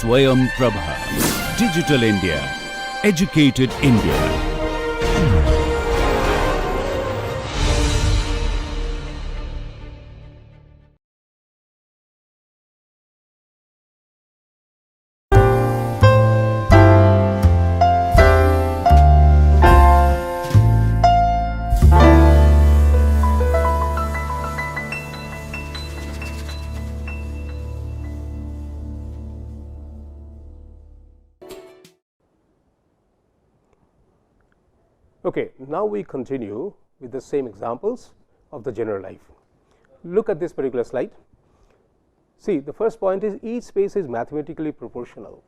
Swayam Prabha. Digital India. Educated India. Okay, now we continue with the same examples of the general life. Look at this particular slide. See, the first point is each space is mathematically proportional.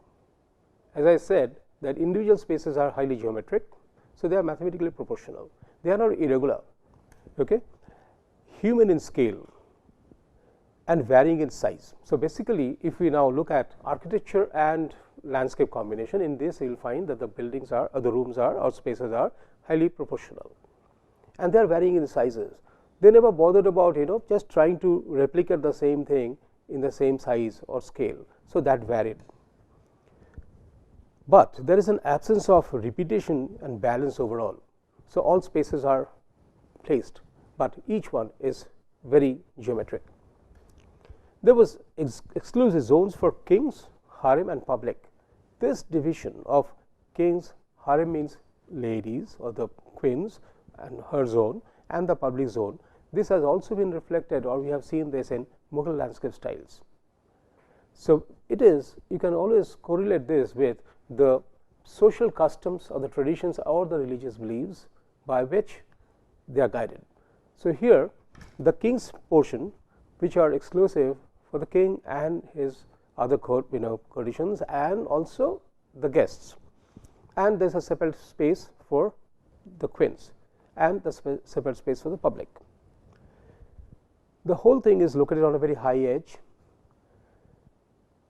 As I said, that individual spaces are highly geometric, so they are mathematically proportional. They are not irregular, okay? Human in scale and varying in size. So basically, if we now look at architecture and landscape combination, in this you will find that the buildings are, or the rooms are, or spaces are highly proportional, and they are varying in sizes. They never bothered about just trying to replicate the same thing in the same size or scale, so that varied. But there is an absence of repetition and balance overall. So all spaces are placed, but each one is very geometric. There was exclusive zones for kings, harem and public. This division of kings, harem means ladies or the queens and her zone, and the public zone. This has also been reflected, or we have seen this in Mughal landscape styles. So it is, you can always correlate this with the social customs or the traditions or the religious beliefs by which they are guided. So here the king's portion, which are exclusive for the king and his other conditions, and also the guests, and there is a separate space for the queens and the separate space for the public. The whole thing is located on a very high edge,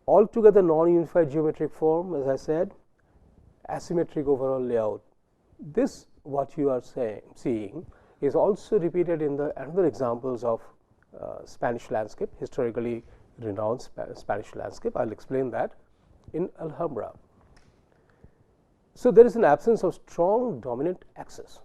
altogether non-unified geometric form, as I said, asymmetric overall layout. This, what you are seeing, is also repeated in the another examples of Spanish landscape, historically renowned Spanish landscape. I will explain that in Alhambra. So there is an absence of strong dominant axis.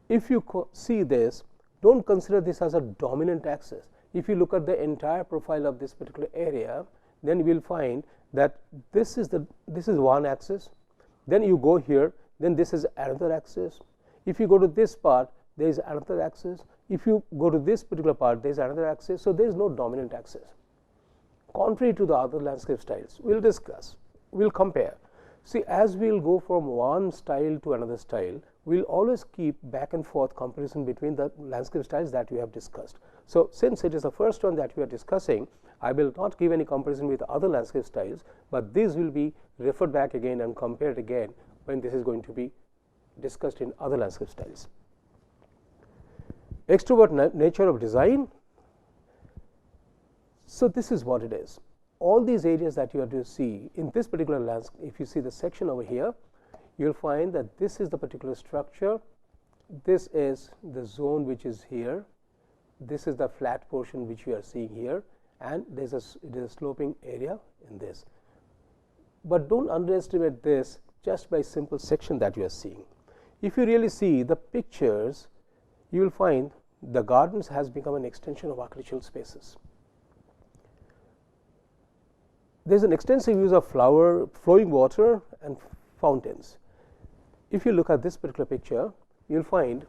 If you see this, don't consider this as a dominant axis. If you look at the entire profile of this particular area, then you will find that this is one axis. Then you go here, then this is another axis. If you go to this part, there is another axis. If you go to this particular part, there is another axis. So there is no dominant axis. Contrary to the other landscape styles, we will discuss, we will compare. See, as we will go from one style to another style, we will always keep back and forth comparison between the landscape styles that we have discussed. So since it is the first one that we are discussing, I will not give any comparison with other landscape styles, but these will be referred back again and compared again when this is going to be discussed in other landscape styles. Extrovert nature of design. So this is what it is. All these areas that you are to see in this particular landscape, if you see the section over here, you will find that this is the particular structure, this is the zone which is here, this is the flat portion which you are seeing here, and there is a sloping area in this. But don't underestimate this just by simple section that you are seeing. If you really see the pictures, you will find the gardens has become an extension of architectural spaces. There is an extensive use of flowing water and fountains. If you look at this particular picture, you will find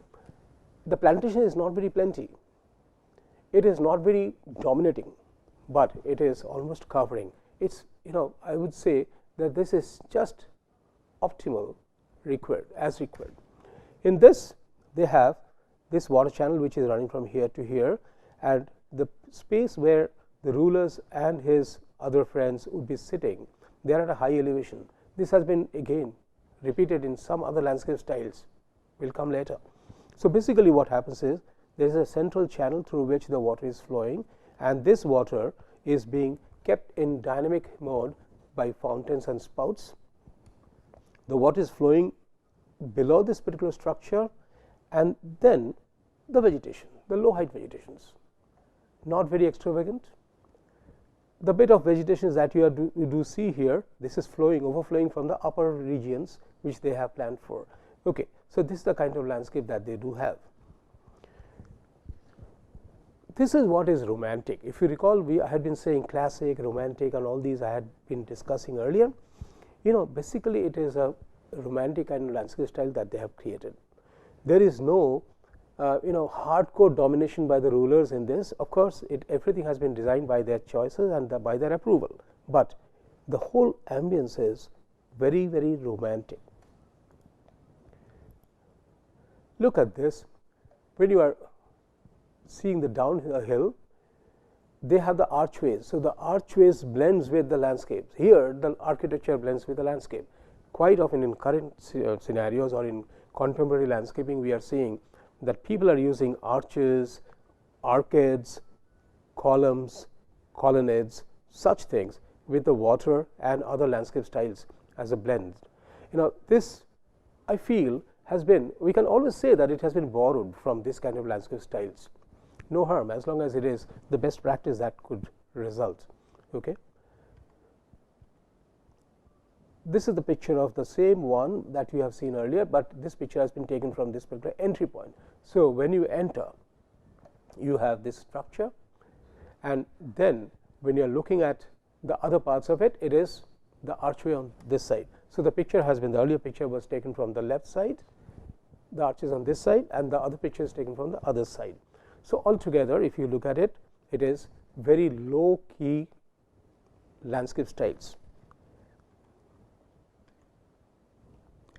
the plantation is not very plenty. It is not very dominating, but it is almost covering. It's, I would say that this is just optimal as required. In this, they have this water channel which is running from here to here, and the space where the rulers and his other friends would be sitting, they are at a high elevation. This has been again repeated in some other landscape styles, will come later. So basically what happens is there is a central channel through which the water is flowing, and this water is being kept in dynamic mode by fountains and spouts. The water is flowing below this particular structure, and then the vegetation, the low height vegetations, not very extravagant. the bit of vegetation that you do see here, this is overflowing from the upper regions which they have planned for. Okay, so this is the kind of landscape that they do have. This is what is romantic. If you recall, I had been saying classic, romantic, and all these I had been discussing earlier. Basically it is a romantic kind of landscape style that they have created. There is no hardcore domination by the rulers in this. Of course, everything has been designed by their choices and by their approval, but the whole ambience is very, very romantic. Look at this. When you are seeing the downhill, they have the archways. So the archways blends with the landscapes. Here the architecture blends with the landscape. Quite often in current scenarios or in contemporary landscaping, we are seeing that people are using arches, arcades, columns, colonnades, such things with the water and other landscape styles as a blend. This I feel has been, we can always say that it has been borrowed from this kind of landscape styles. No harm, as long as it is the best practice that could result. Okay. This is the picture of the same one that you have seen earlier, but this picture has been taken from this particular entry point. So when you enter, you have this structure, and then when you are looking at the other parts of it, it is the archway on this side. So the picture has been, the earlier picture was taken from the left side, the arch is on this side, and the other picture is taken from the other side. So altogether, if you look at it, it is very low key landscape styles.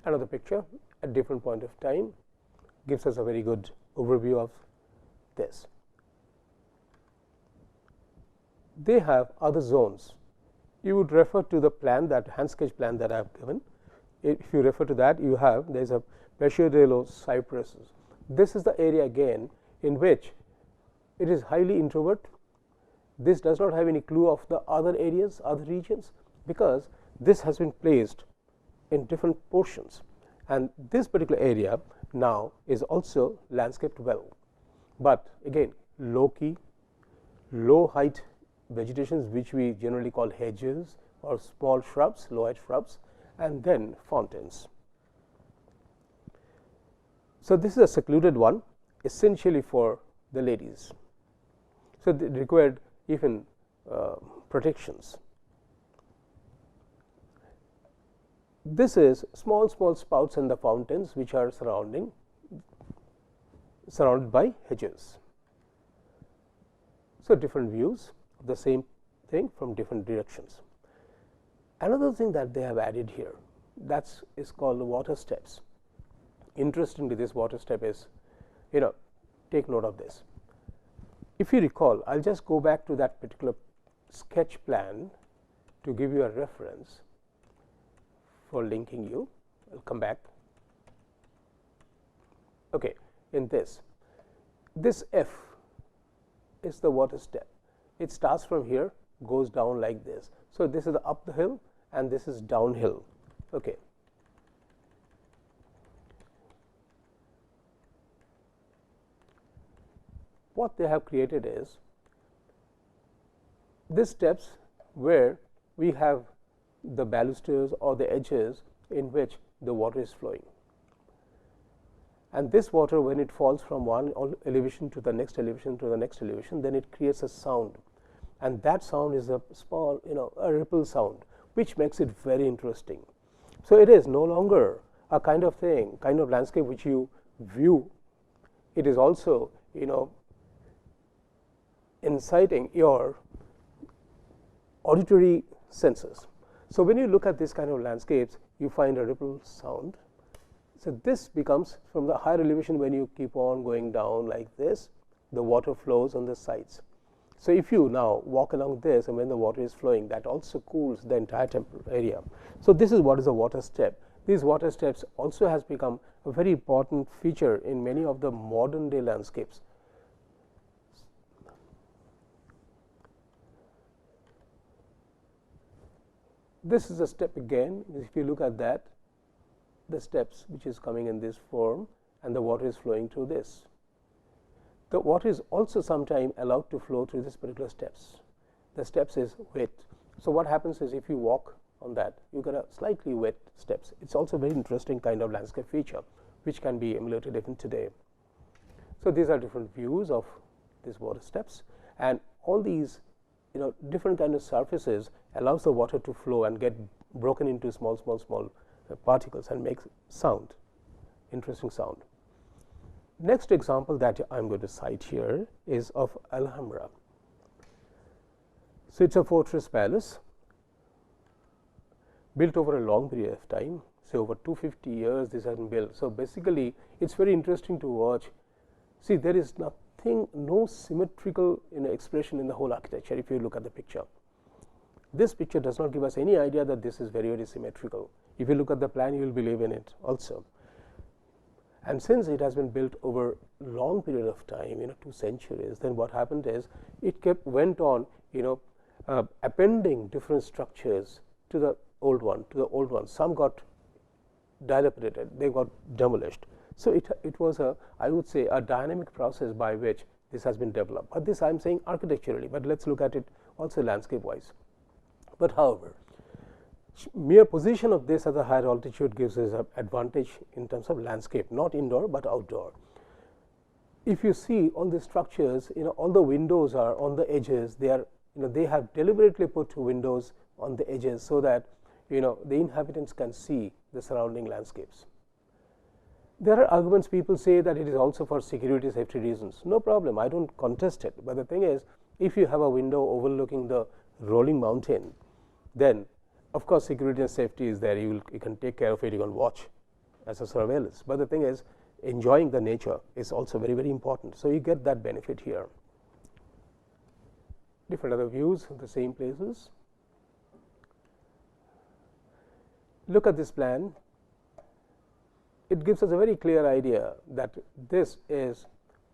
Another picture at different point of time gives us a very good overview of this. They have other zones. You would refer to the plan, that hand sketch plan that I have given. If you refer to that, you have, there is a Pesce de los cypresses. This is the area again in which it is highly introvert. This does not have any clue of the other areas, other regions, because this has been placed in different portions, and this particular area now is also landscaped well, but again low key, low height vegetations which we generally call hedges or small shrubs, low height shrubs, and then fountains. So this is a secluded one, essentially for the ladies. So they required even protections. This is small spouts and the fountains which are surrounded by hedges. So different views of the same thing from different directions. Another thing that they have added here, that is called the water steps. Interestingly, this water step is, take note of this. If you recall, I'll just go back to that particular sketch plan to give you a reference for linking you. I'll come back. Okay, in this F is the water step. It starts from here, goes down like this. So this is the up the hill and this is downhill. Okay. What they have created is these steps where we have the balusters or the edges in which the water is flowing, and this water, when it falls from one elevation to the next elevation to the next elevation, then it creates a sound, and that sound is a small, a ripple sound, which makes it very interesting. So it is no longer a kind of landscape which you view. It is also, inciting your auditory senses. So when you look at this kind of landscapes, you find a ripple sound. So this becomes, from the higher elevation, when you keep on going down like this, the water flows on the sides. So if you now walk along this, and when the water is flowing, that also cools the entire temple area. So this is what is a water step. These water steps also has become a very important feature in many of the modern day landscapes. This is a step again. If you look at that, the steps which is coming in this form, and the water is flowing through this. The water is also sometimes allowed to flow through these particular steps. the steps is wet. So what happens is if you walk on that, you get a slightly wet steps. It's also a very interesting kind of landscape feature which can be emulated even today. So these are different views of these water steps, and all these different kind of surfaces allows the water to flow and get broken into small particles and make sound, interesting sound. Next example that I'm going to cite here is of Alhambra. So it's a fortress palace built over a long period of time. So over 250 years this has been built. So basically it's very interesting to watch. See, there is nothing, no symmetrical expression in the whole architecture if you look at the picture. This picture does not give us any idea that this is very symmetrical. If you look at the plan, you will believe in it also. And since it has been built over long period of time, 2 centuries, then what happened is it went on, appending different structures to the old one. Some got dilapidated, they got demolished. So it was I would say a dynamic process by which this has been developed. But this I am saying architecturally, but let's look at it also landscape wise. But however, mere position of this at a higher altitude gives us an advantage in terms of landscape, not indoor but outdoor. If you see all the structures, all the windows are on the edges. They are, they have deliberately put windows on the edges so that the inhabitants can see the surrounding landscapes. There are arguments, people say that it is also for security safety reasons. No problem, I don't contest it. But the thing is, if you have a window overlooking the rolling mountain, then of course security and safety is there. You can take care of it, you can watch as a surveillance. But the thing is, enjoying the nature is also very important. So you get that benefit here. Different other views of the same places. Look at this plan. It gives us a very clear idea that this is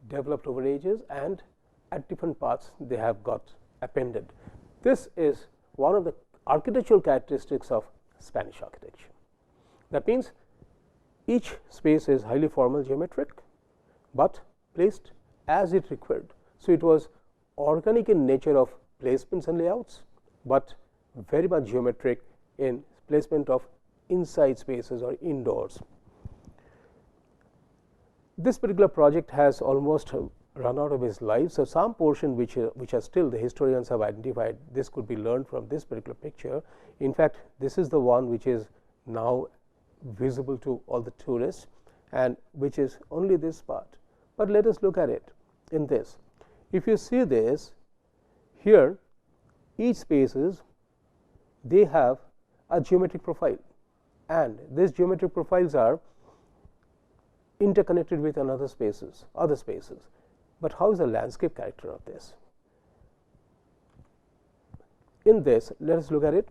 developed over ages, and at different parts they have got appended. This is one of the architectural characteristics of Spanish architecture. That means each space is highly formal geometric, but placed as it required. So it was organic in nature of placements and layouts, but very much geometric in placement of inside spaces or indoors. This particular project has almost run out of its life. So some portion which are still the historians have identified, this could be learned from this particular picture. In fact, this is the one which is now visible to all the tourists, and which is only this part. But let us look at it in this. If you see this here, each spaces, they have a geometric profile, and these geometric profiles are interconnected with other spaces. But how is the landscape character of this? In this, let us look at it.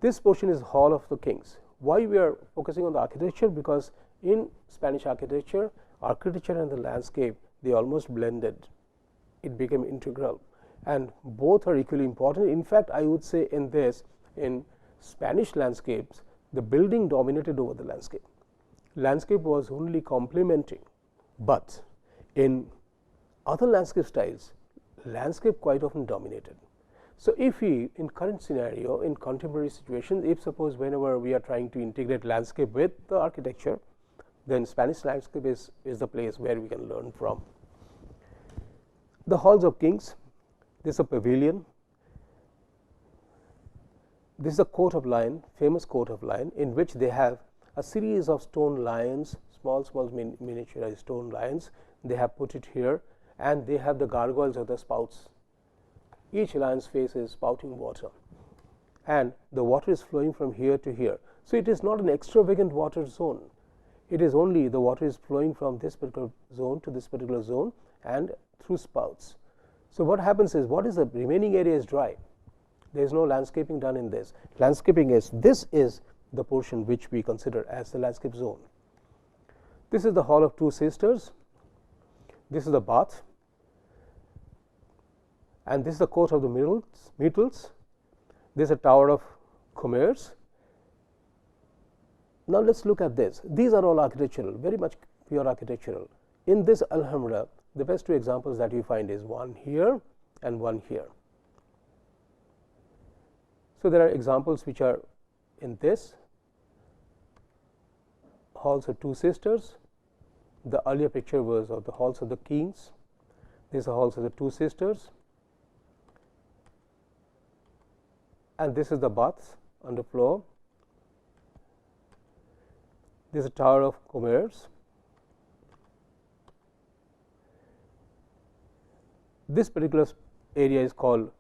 This portion is Hall of the Kings. Why we are focusing on the architecture? Because in Spanish architecture and the landscape, they almost blended. It became integral, and both are equally important. In fact, I would say in Spanish landscapes, the building dominated over the landscape. Landscape was only complementing, but in other landscape styles, landscape quite often dominated. So if we, in current scenario, in contemporary situations, if suppose whenever we are trying to integrate landscape with the architecture, then Spanish landscape is the place where we can learn from. The Halls of Kings, this is a pavilion. This is a coat of lion, famous coat of lion, in which they have a series of stone lions, small miniaturized stone lions. They have put it here, and they have the gargoyles or the spouts. Each lion's face is spouting water, and the water is flowing from here to here. So it is not an extravagant water zone. It is only the water is flowing from this particular zone to this particular zone and through spouts. So what happens is, what is the remaining area is dry. There is no landscaping done in this. Landscaping is, this is the portion which we consider as the landscape zone. This is the Hall of Two Sisters. This is the bath, and this is the court of the Myrtles. This is a tower of Commerce. Now let's look at this. These are all architectural, very much pure architectural. In this Alhambra, the best two examples that you find is one here and one here. So, there are examples which are in this halls of two sisters. The earlier picture was of the halls of the kings. These are halls of the two sisters, and this is the baths on the floor. This is a tower of commerce. This particular area is called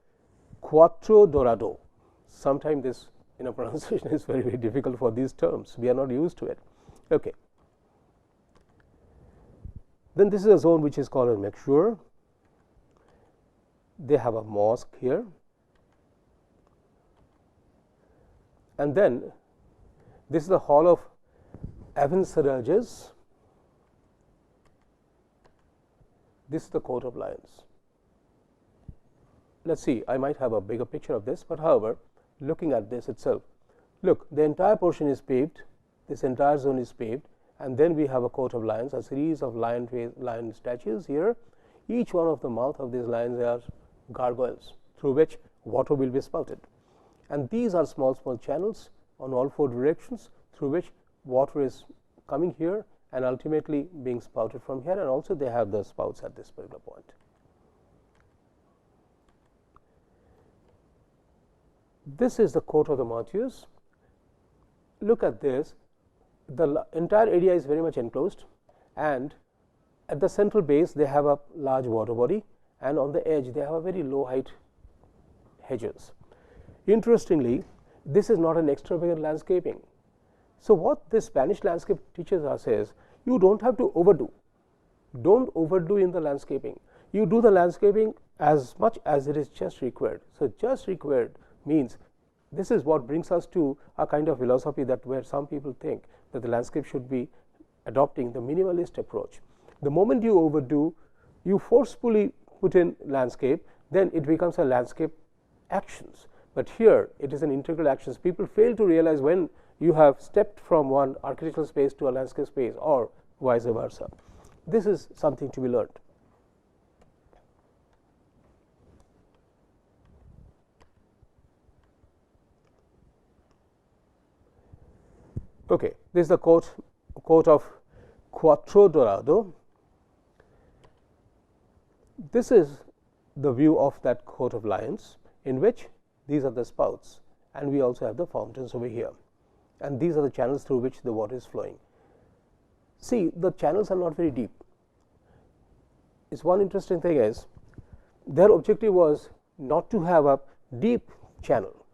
Quattro Dorado. Sometimes this pronunciation is very, very difficult for these terms. We are not used to it. Okay. Then this is a zone which is called a Mekshur. They have a mosque here, and then this is the hall of Avansarajas. This is the coat of lions. Let us see, I might have a bigger picture of this, but however, looking at this itself, look, the entire portion is paved, this entire zone is paved, and then we have a coat of lions, a series of lion statues here. Each one of the mouth of these lions are gargoyles through which water will be spouted, and these are small channels on all four directions through which water is coming here and ultimately being spouted from here, and also they have the spouts at this particular point. This is the court of the martyrs. Look at this, the entire area is very much enclosed, and at the central base they have a large water body, and on the edge they have a very low height hedges. Interestingly, this is not an extravagant landscaping. So, what this Spanish landscape teaches us is, you do not have to overdo. Do not overdo in the landscaping. You do the landscaping as much as it is just required. So, just required means, this is what brings us to a kind of philosophy that where some people think that the landscape should be adopting the minimalist approach. The moment you overdo, you forcefully put in landscape, then it becomes a landscape actions. But here it is an integral actions. People fail to realize when you have stepped from one architectural space to a landscape space, or vice versa. This is something to be learned. Okay, this is the court of Quattro Dorado. This is the view of that coat of lions, in which these are the spouts, and we also have the fountains over here, and these are the channels through which the water is flowing. See, the channels are not very deep. It's one interesting thing is, their objective was not to have a deep channel.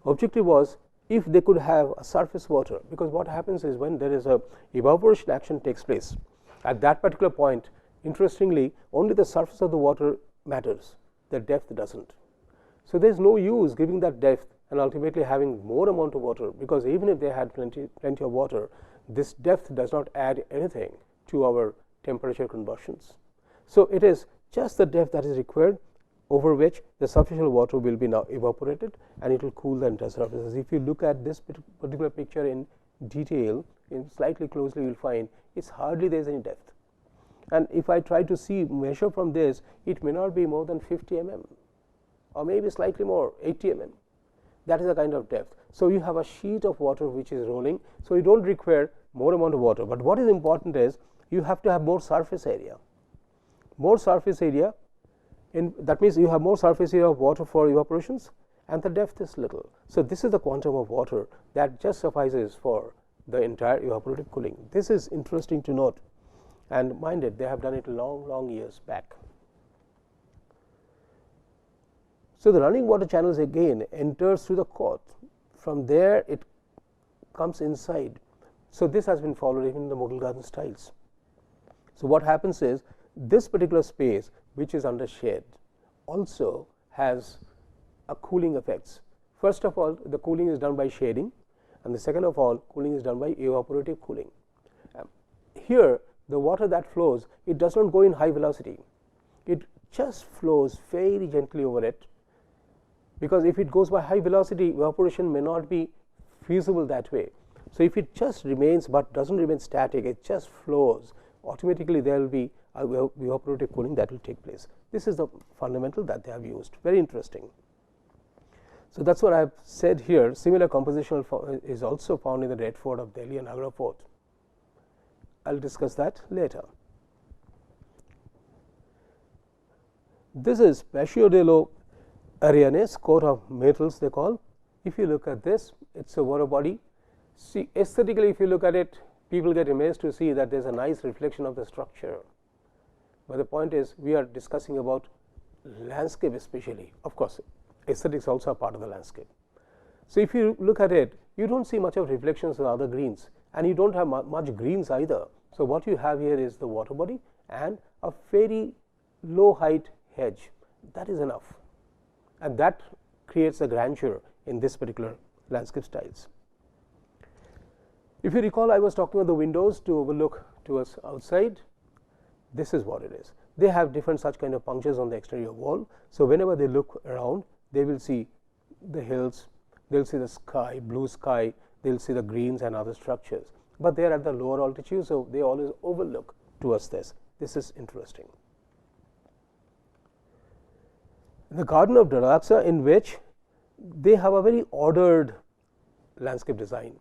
Objective was, if they could have a surface water, because what happens is, when there is a evaporation action takes place, at that particular point, interestingly, only the surface of the water matters, the depth does not. So, there is no use giving that depth and ultimately having more amount of water, because even if they had plenty of water, this depth does not add anything to our temperature conversions. So, it is just the depth that is required, over which the sufficient water will be now evaporated, and it will cool the entire surfaces. If you look at this particular picture in detail, in slightly closely, you will find it's hardly there is any depth. And if I try to measure from this, it may not be more than 50 mm, or maybe slightly more, 80 mm. That is the kind of depth. So, you have a sheet of water which is rolling. So, you do not require more amount of water, but what is important is, you have to have more surface area. More surface area, that means you have more surface area of water for evaporations, and the depth is little. So, this is the quantum of water that just suffices for the entire evaporative cooling. This is interesting to note, and mind it, they have done it long years back. So, the running water channels again enters through the court. From there it comes inside. So, this has been followed even in the Mughal garden styles. So, what happens is, this particular space which is under shade also has a cooling effects. First of all, the cooling is done by shading, and the second of all, cooling is done by evaporative cooling. Here the water that flows, it does not go in high velocity, it just flows very gently over it, because if it goes by high velocity, evaporation may not be feasible that way. So, if it just remains but does not remain static, it just flows, automatically there will be evaporative cooling that will take place. This is the fundamental that they have used, very interesting. So that's what I have said here. Similar composition is also found in the Red Fort of Delhi and Agra Fort. I'll discuss that later. This is Paseo de los Arianes, coat of metals they call. If you look at this, it's a water body. See, aesthetically, if you look at it, people get amazed to see that there's a nice reflection of the structure. But the point is, we are discussing about landscape especially. Of course, aesthetics also are part of the landscape. So if you look at it, you don't see much of reflections of other greens, and you don't have much greens either. So what you have here is the water body and a very low height hedge. That is enough, and that creates a grandeur in this particular landscape styles. If you recall, I was talking about the windows to overlook towards outside. This is what it is. They have different such kind of punctures on the exterior wall. So whenever they look around, they will see the hills, they'll see the sky, blue sky, they'll see the greens and other structures. But they are at the lower altitude, so they always overlook towards this. This is interesting. The Garden of Daraksa, in which they have a very ordered landscape design.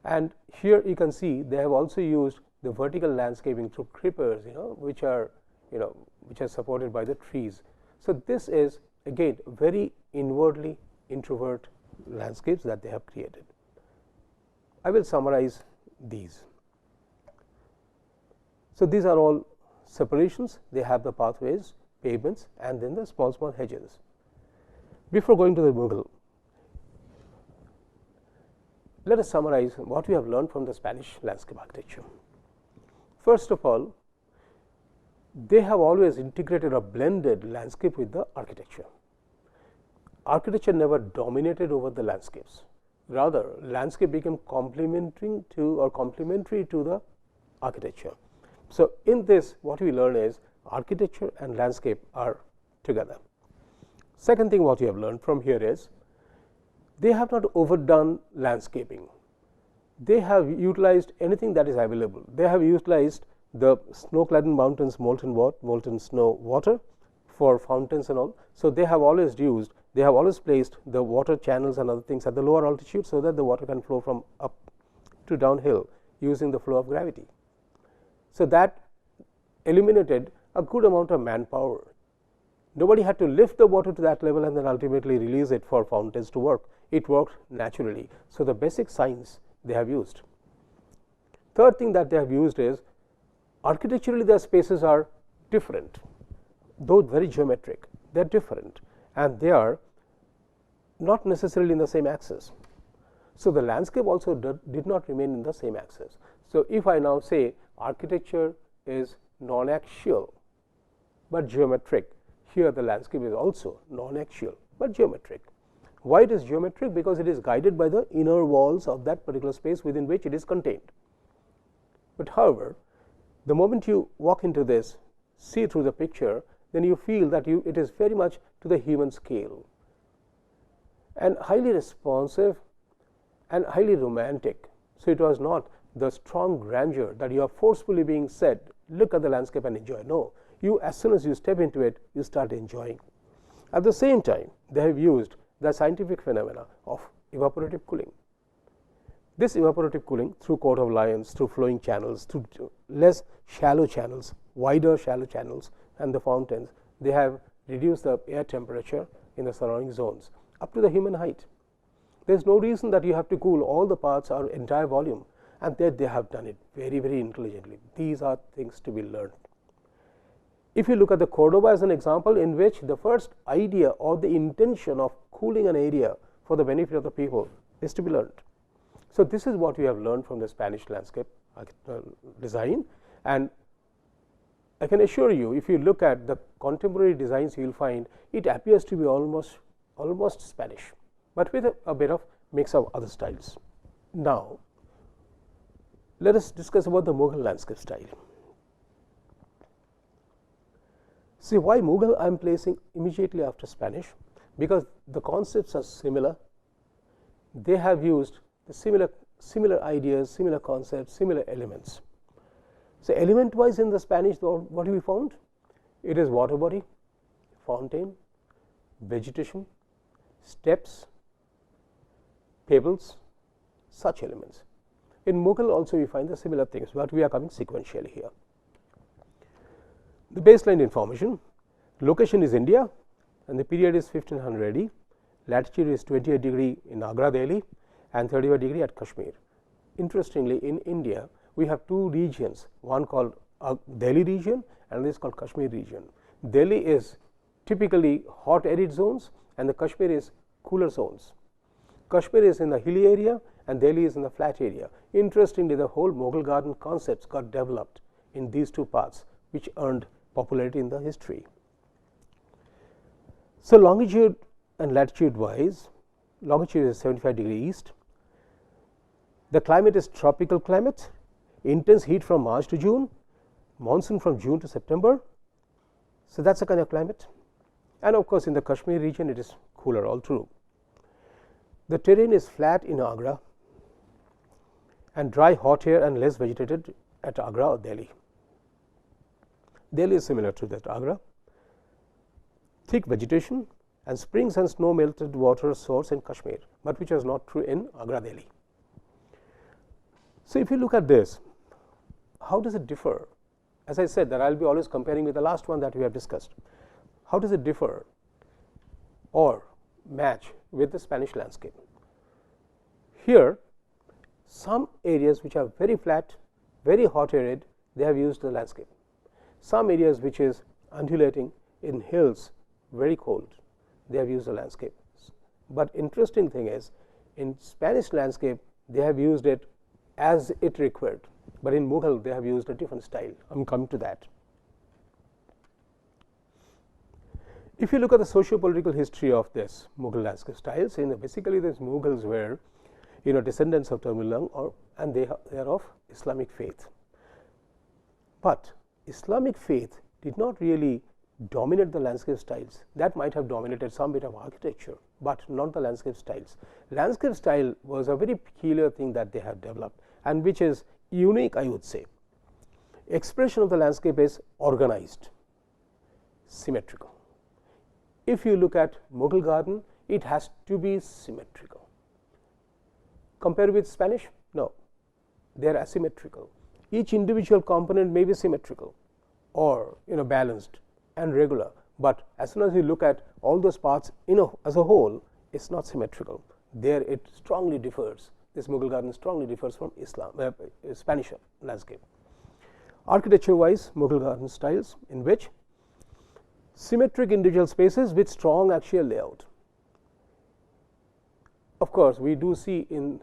And here you can see they have also used the vertical landscaping through creepers, which are supported by the trees. So this is again very inwardly introvert landscapes that they have created. I will summarize these. So these are all separations. They have the pathways, pavements, and then the small hedges. Before going to the Mughal, let us summarize what we have learned from the Spanish landscape architecture. First of all, they have always integrated or blended landscape with the architecture. Architecture never dominated over the landscapes. Rather, landscape became complementary to the architecture. So in this, what we learn is architecture and landscape are together. Second thing what you have learned from here is they have not overdone landscaping. They have utilized anything that is available. They have utilized the snow-clad mountains, molten snow water for fountains and all. So they have always placed the water channels and other things at the lower altitude, so that the water can flow from up to downhill using the flow of gravity. So that eliminated a good amount of manpower. Nobody had to lift the water to that level and then ultimately release it for fountains to work. It worked naturally. So the basic science they have used. Third thing that they have used is architecturally their spaces are different, though very geometric. They are different, and they are not necessarily in the same axis. So the landscape also did not remain in the same axis. So if I now say architecture is non-axial but geometric, here the landscape is also non-axial but geometric. Why it is geometric? Because it is guided by the inner walls of that particular space within which it is contained. But however, the moment you walk into this, see through the picture, then you feel that it is very much to the human scale, and highly responsive and highly romantic. So it was not the strong grandeur that you are forcefully being said, look at the landscape and enjoy. No, you, as soon as you step into it, you start enjoying. At the same time, they have used the scientific phenomena of evaporative cooling. This evaporative cooling through coat of lions, through flowing channels, through less shallow channels, wider shallow channels, and the fountains, they have reduced the air temperature in the surrounding zones up to the human height. There is no reason that you have to cool all the parts or entire volume, and that they have done it very, very intelligently. These are things to be learned. If you look at the Cordoba as an example, in which the first idea or the intention of cooling an area for the benefit of the people is to be learned. So this is what we have learned from the Spanish landscape design, and I can assure you, if you look at the contemporary designs, you will find it appears to be almost Spanish, but with a bit of mix of other styles. Now, let us discuss about the Mughal landscape style. See, why Mughal I am placing immediately after Spanish? Because the concepts are similar. They have used the similar ideas, similar concepts, similar elements. So element wise in the Spanish, what do we found? It is water body, fountain, vegetation, steps, pebbles, such elements. In Mughal also we find the similar things, but we are coming sequentially here. The baseline information: location is India and the period is 1500 AD, latitude is 28 degree in Agra, Delhi, and 35 degree at Kashmir. Interestingly, in India we have two regions, one called Delhi region and this is called Kashmir region. Delhi is typically hot arid zones and the Kashmir is cooler zones. Kashmir is in the hilly area and Delhi is in the flat area. Interestingly, the whole Mughal garden concepts got developed in these two parts, which earned popularity in the history. So, longitude and latitude wise, longitude is 75 degree east. The climate is tropical climate, intense heat from March to June, monsoon from June to September. So, that is a kind of climate, and of course, in the Kashmir region it is cooler all through. The terrain is flat in Agra and dry, hot air and less vegetated at Agra or Delhi. Delhi is similar to that Agra, thick vegetation and springs and snow melted water source in Kashmir, but which was not true in Agra, Delhi. So, if you look at this, how does it differ? As I said that I will be always comparing with the last one that we have discussed. How does it differ or match with the Spanish landscape? Here, some areas which are very flat, very hot arid, they have used the landscape. Some areas which is undulating in hills, very cold, they have used the landscape. But interesting thing is, in Spanish landscape, they have used it as it required, but in Mughal they have used a different style. I am coming to that. If you look at the socio-political history of this Mughal landscape styles, basically these Mughals were descendants of Tamil and they are of Islamic faith. But Islamic faith did not really dominate the landscape styles. That might have dominated some bit of architecture, but not the landscape styles. Landscape style was a very peculiar thing that they have developed and which is unique, I would say. Expression of the landscape is organized, symmetrical. If you look at Mughal garden, it has to be symmetrical. Compared with Spanish? No, they are asymmetrical. Each individual component may be symmetrical or balanced and regular, but as soon as you look at all those parts as a whole, it is not symmetrical. There it strongly differs. This Mughal garden strongly differs from Spanish landscape. Architecture wise, Mughal garden styles in which symmetric individual spaces with strong axial layout. Of course, we do see in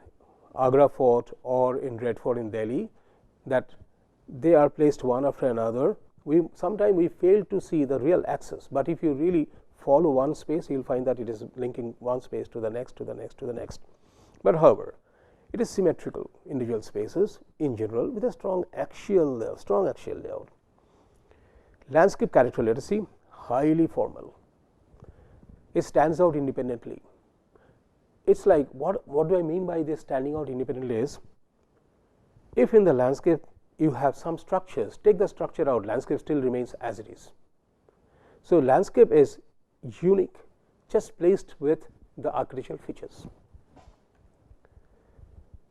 Agra Fort or in Red Fort in Delhi that they are placed one after another. Sometimes we fail to see the real axis, but if you really follow one space, you will find that it is linking one space to the next, to the next, to the next. But however, it is symmetrical individual spaces in general with a strong axial layout. Landscape character, let us see, highly formal. It stands out independently. It's like, what do I mean by this standing out independently is, if in the landscape you have some structures, take the structure out, landscape still remains as it is. So, landscape is unique, just placed with the architectural features.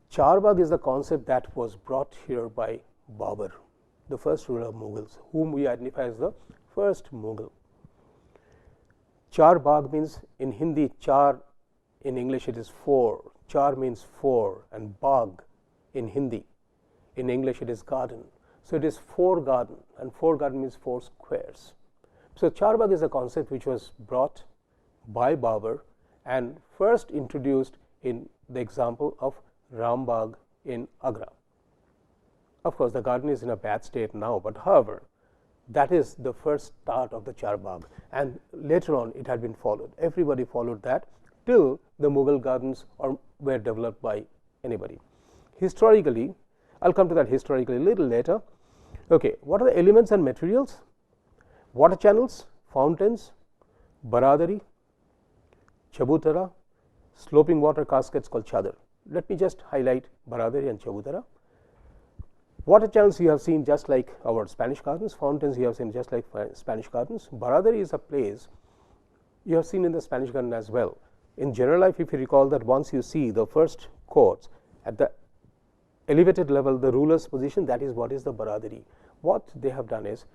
Charbagh is the concept that was brought here by Babur, the first ruler of Mughals, whom we identify as the first Mughal. Charbagh means in Hindi, char in English it is four, char means four, and bagh in Hindi, in English it is garden. So, it is four garden, and four garden means four squares. So, Charbagh is a concept which was brought by Babur and first introduced in the example of Rambagh in Agra. Of course, the garden is in a bad state now, but however, that is the first start of the Charbagh, and later on it had been followed. Everybody followed that till the Mughal gardens were developed by anybody. Historically, I will come to that historically a little later. Okay, what are the elements and materials? Water channels, fountains, baradari, chabutara, sloping water caskets called chadar. Let me just highlight baradari and chabutara. Water channels you have seen just like our Spanish gardens, fountains you have seen just like Spanish gardens. Baradari is a place you have seen in the Spanish garden as well. In general life, if you recall that once you see the first courts at the elevated level, the ruler's position, that is what is the baradari. What they have done is,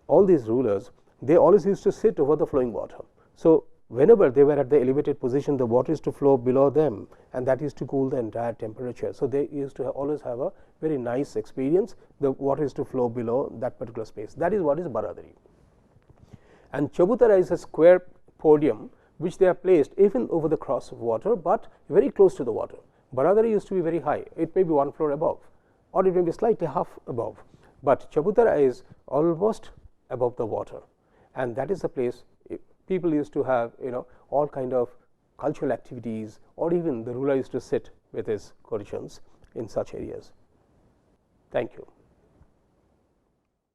all these rulers, they always used to sit over the flowing water. So whenever they were at the elevated position, the water is to flow below them, and that is to cool the entire temperature. So they used to always have a very nice experience. The water is to flow below that particular space. That is what is baradari. And chabutara is a square podium which they are placed even over the cross of water, but very close to the water. Baradari used to be very high. It may be one floor above, or it may be slightly half above, but chabutara is almost above the water, and that is the place people used to have, all kind of cultural activities, or even the ruler used to sit with his courtiers in such areas. Thank you.